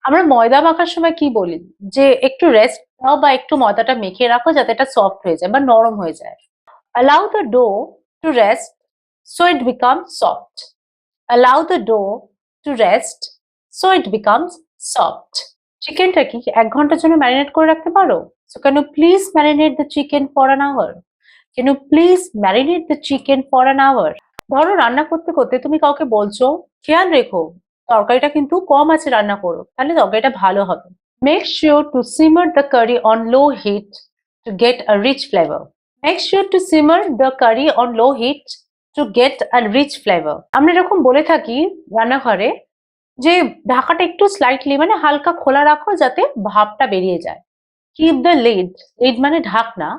আমরা ময়দা মাখার সময় কি বলি? যে একটু রেস্ট দাও বা একটু ময়দাটা মেখে রাখো যাতে এটা সফট হয়ে যায় বা নরম হয়ে যায়। Allow the dough to rest so it becomes soft. Allow the dough to rest so it becomes soft. চিকেনটা কি 1 ঘন্টার জন্য ম্যারিনেট করে রাখতে পারো? So can you please marinate the chicken for an hour? Can you please marinate the chicken for an hour? ধরো রান্না করতে করতে তুমি কাউকে বলছো, খেয়াল রেখো তরকারিটা কিন্তু কম আছে রান্না করো, তাহলে তরকারিটা ভালো হবে। Make sure to simmer the curry on low heat to get a rich flavor. Make sure to simmer the curry on low heat to get a rich flavor. আমরা এরকম বলে থাকি রান্নাঘরে যে ঢাকাটা একটু স্লাইটলি মানে হালকা খোলা রাখো যাতে ভাপটা বেরিয়ে যায়। Keep the lid, lid মানে ঢাকনা,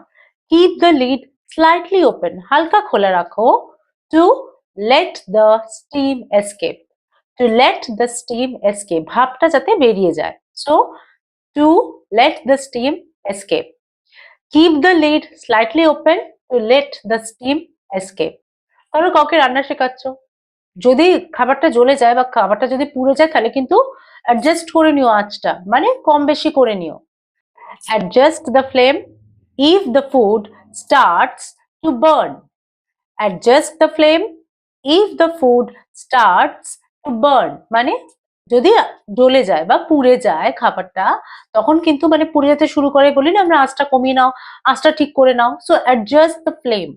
keep the lid slightly open, হালকা খোলা রাখো to let the steam escape. To let the steam escape, ভাপটা যাতে বেরিয়ে যায়। So to let the steam escape. Keep the lid slightly open to let the steam escape. ধরো কাউকে রান্না শেখাচ্ছ, যদি খাবারটা জ্বলে যায় বা খাবারটা যদি পুড়ে যায় তাহলে কিন্তু অ্যাডজাস্ট করে নিও আঁচটা, মানে কম বেশি করে নিও। Adjust the flame if the food starts to burn. Adjust the flame if the food starts to burn. মানে যদি জ্বলে যায় বা পুড়ে যায় খাবারটা, তখন কিন্তু মানে পুড়ে যেতে শুরু করে বলি না আমরা, আঁচটা কমিয়ে নাও, আঁচটা ঠিক করে নাও। So adjust the flame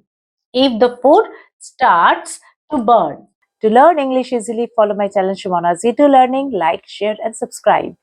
if the food starts to burn. To learn English easily, follow my channel Shumana Z2 Learning, like, share and subscribe.